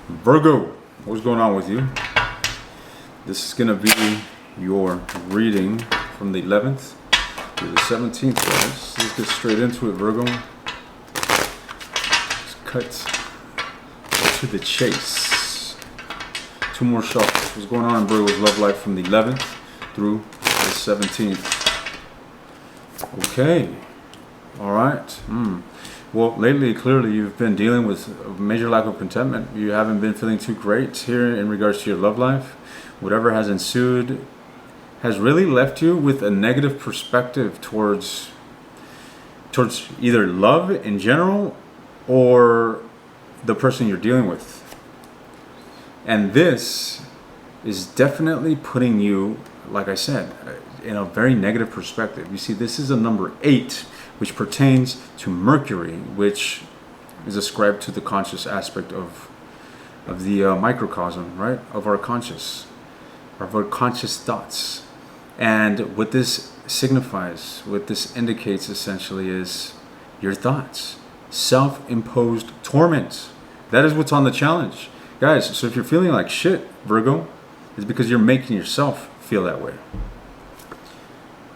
Virgo, what's going on with you? This is going to be your reading from the 11th to the 17th, guys. Let's get straight into it, Virgo. Let's cut to the chase. Two more shuffles. What's going on in Virgo's love life from the 11th through the 17th? Okay. All right. Well, lately, clearly, you've been dealing with a major lack of contentment. You haven't been feeling too great here in regards to your love life. Whatever has ensued has really left you with a negative perspective towards either love in general or the person you're dealing with. And this is definitely putting you, like I said, in a very negative perspective. You see, this is a number 8, which pertains to Mercury, which is ascribed to the conscious aspect of the microcosm, right? Of our conscious thoughts. And what this signifies, what this indicates essentially is your thoughts. Self-imposed torment. That is what's on the challenge. Guys, so if you're feeling like shit, Virgo, it's because you're making yourself feel that way.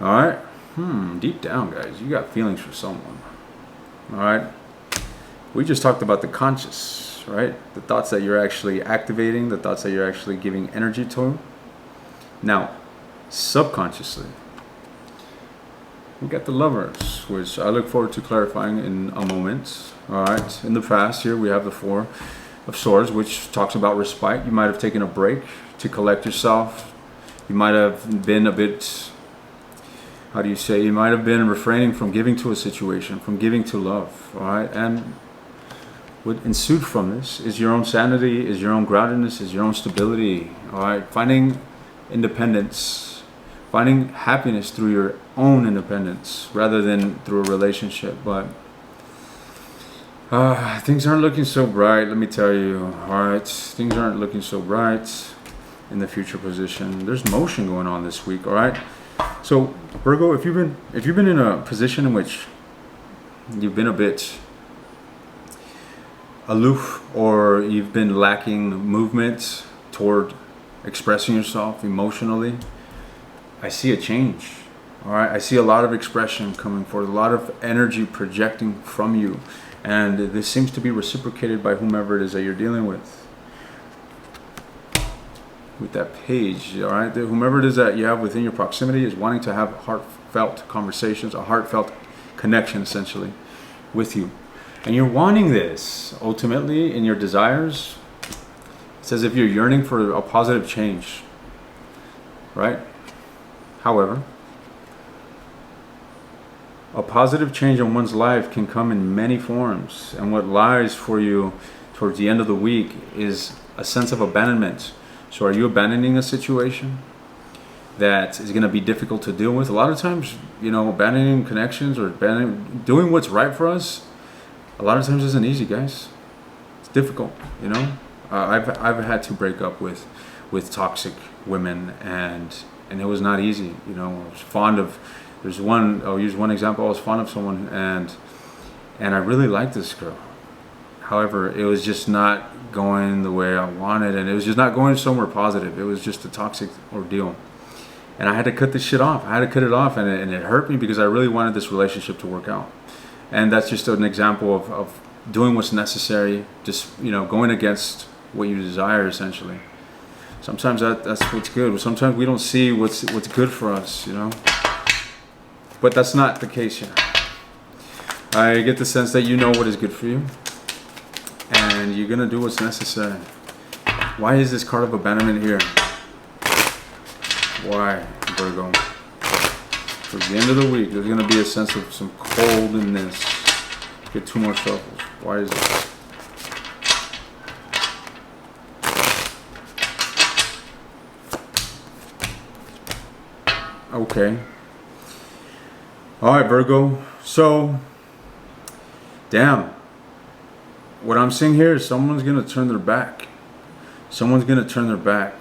All right? Deep down, guys, you got feelings for someone. All right? We just talked about the conscious, right? The thoughts that you're actually activating, the thoughts that you're actually giving energy to. Now, subconsciously, we got the lovers, which I look forward to clarifying in a moment. All right? In the past, here we have the 4 of Swords, which talks about respite. You might have taken a break to collect yourself. You might have been a bit... you might have been refraining from giving to a situation, from giving to love, all right? And what ensued from this is your own sanity, is your own groundedness, is your own stability, all right? Finding independence, finding happiness through your own independence rather than through a relationship. But things aren't looking so bright, let me tell you, all right? Things aren't looking so bright in the future position. There's motion going on this week, all right? So Virgo, if you've been in a position in which you've been a bit aloof or you've been lacking movement toward expressing yourself emotionally, I see a change. All right, I see a lot of expression coming forward, a lot of energy projecting from you, and this seems to be reciprocated by whomever it is that you're dealing with that page, all right? Whomever it is that you have within your proximity is wanting to have heartfelt conversations, a heartfelt connection, essentially, with you. And you're wanting this, ultimately, in your desires. It's as if you're yearning for a positive change, right? However, a positive change in one's life can come in many forms. And what lies for you towards the end of the week is a sense of abandonment. So are you abandoning a situation that is going to be difficult to deal with? A lot of times, abandoning connections or doing what's right for us, a lot of times isn't easy, guys. It's difficult, I've had to break up with toxic women, and it was not easy. I was fond of, I'll use one example. I was fond of someone, and I really liked this girl. However, it was just not going the way I wanted, and it was just not going somewhere positive. It was just a toxic ordeal. And I had to cut this shit off. I had to cut it off, and it hurt me because I really wanted this relationship to work out. And that's just an example of doing what's necessary, just, going against what you desire, essentially. Sometimes that's what's good. Sometimes we don't see what's good for us, But that's not the case here. I get the sense that you know what is good for you, and you're going to do what's necessary. Why is this card of abandonment here? Why, Virgo? Towards the end of the week, there's going to be a sense of some coldness. Get 2 more shuffles. Why is it? Okay. All right, Virgo. So, damn. What I'm seeing here is someone's going to turn their back. Someone's going to turn their back.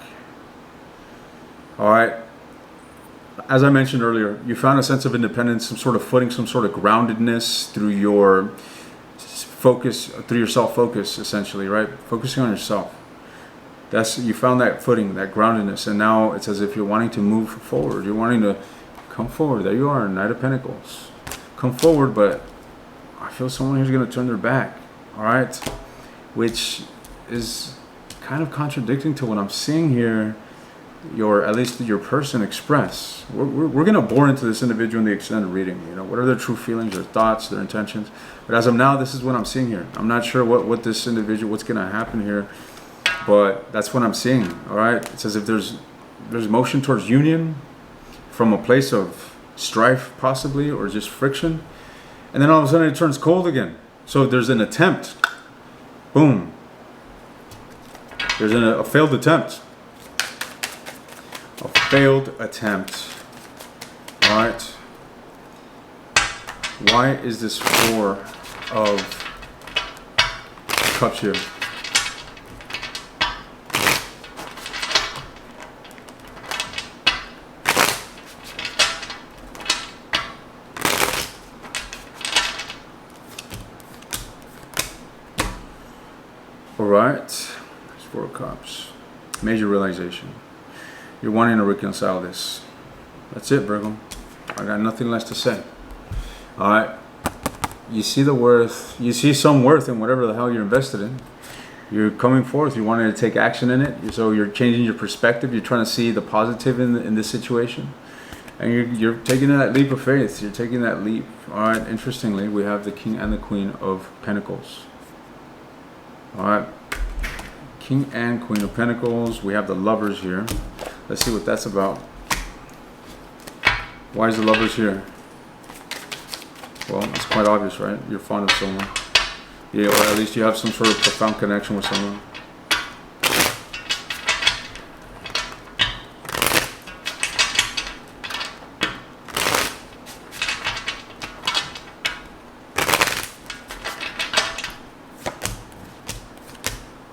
All right. As I mentioned earlier, you found a sense of independence, some sort of footing, some sort of groundedness through your focus through your self-focus, essentially, right? Focusing on yourself. You found that footing, that groundedness, and now it's as if you're wanting to move forward. You're wanting to come forward. There you are, Knight of Pentacles. Come forward, but I feel someone here's going to turn their back. All right, which is kind of contradicting to what I'm seeing here. At least your person express. We're going to bore into this individual in the extended reading. You know, what are their true feelings, their thoughts, their intentions. But as of now, this is what I'm seeing here. I'm not sure what this individual, what's going to happen here. But that's what I'm seeing, all right? It's as if there's motion towards union from a place of strife, possibly, or just friction. And then all of a sudden it turns cold again. So there's an attempt. Boom. There's a failed attempt. A failed attempt. All right. Why is this Four of Cups here? Alright, there's Four of Cups. Major realization. You're wanting to reconcile this. That's it, Virgo. I got nothing less to say. Alright. You see the worth. You see some worth in whatever the hell you're invested in. You're coming forth. You're wanting to take action in it. So you're changing your perspective. You're trying to see the positive in this situation. And you're taking that leap of faith. You're taking that leap. Alright, interestingly, we have the King and the Queen of Pentacles. Alright, King and Queen of Pentacles. We have the Lovers here. Let's see what that's about. Why is the Lovers here? Well, it's quite obvious, right? You're fond of someone. Yeah, or at least you have some sort of profound connection with someone.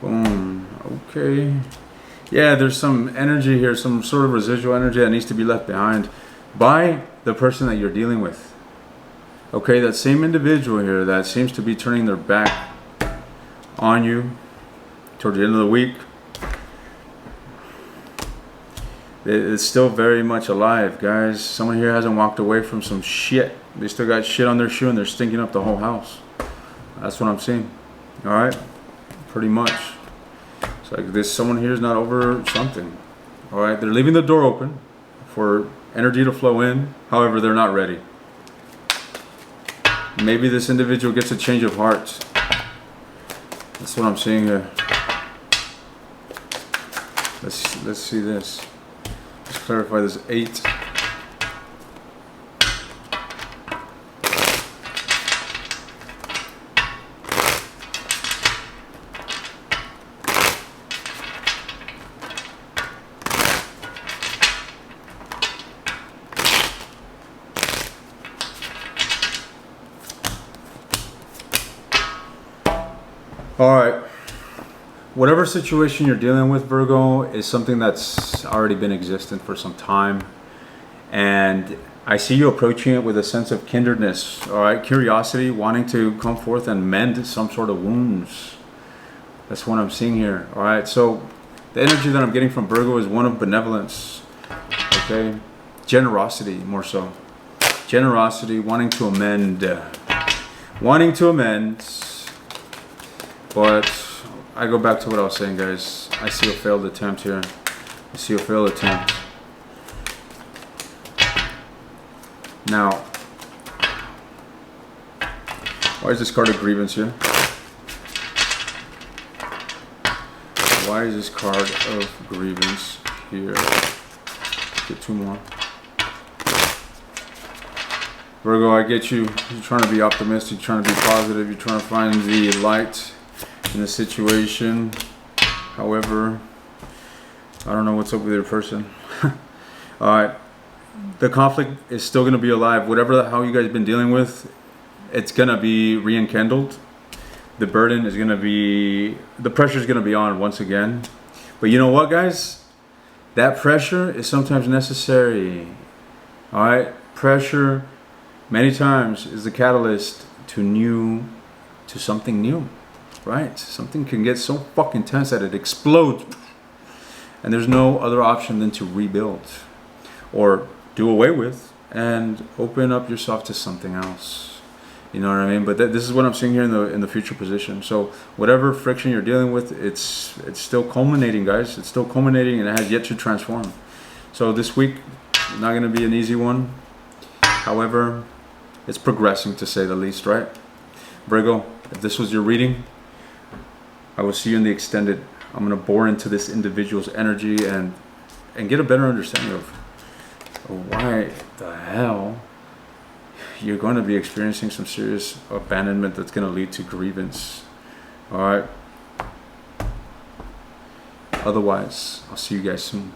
Boom. Okay. Yeah, there's some energy here, some sort of residual energy that needs to be left behind by the person that you're dealing with. Okay, that same individual here that seems to be turning their back on you toward the end of the week, it's still very much alive, guys. Someone here hasn't walked away from some shit. They still got shit on their shoe and they're stinking up the whole house. That's what I'm seeing. All right, pretty much. It's like this. Someone here is not over something. All right, they're leaving the door open for energy to flow in. However, they're not ready. Maybe this individual gets a change of heart. That's what I'm seeing here. Let's see this. Let's clarify this 8. All right, whatever situation you're dealing with, Virgo, is something that's already been existent for some time. And I see you approaching it with a sense of kindredness, all right? Curiosity, wanting to come forth and mend some sort of wounds. That's what I'm seeing here, all right? So the energy that I'm getting from Virgo is one of benevolence, okay? Generosity, more so. Generosity, wanting to amend. Wanting to amend. But I go back to what I was saying, guys. I see a failed attempt here. I see a failed attempt. Now, why is this card of grievance here? Why is this card of grievance here? Get 2 more. Virgo, I get you. You're trying to be optimistic, you're trying to be positive, you're trying to find the light in the situation. However, I don't know what's up with your person. Alright, the conflict is still going to be alive. Whatever the hell you guys have been dealing with, it's going to be rekindled. The burden is going to be, the pressure is going to be on once again. But you know what, guys? That pressure is sometimes necessary. Alright, pressure many times is the catalyst to new to something new, right? Something can get so fucking tense that it explodes, and there's no other option than to rebuild or do away with and open up yourself to something else. You know what I mean? But this is what I'm seeing here in the future position. So whatever friction you're dealing with, it's still culminating, guys. It's still culminating, and it has yet to transform. So this week, not going to be an easy one. However, it's progressing, to say the least, right? Virgo, if this was your reading, I will see you in the extended. I'm going to bore into this individual's energy and get a better understanding of why the hell you're going to be experiencing some serious abandonment that's going to lead to grievance. All right. Otherwise, I'll see you guys soon.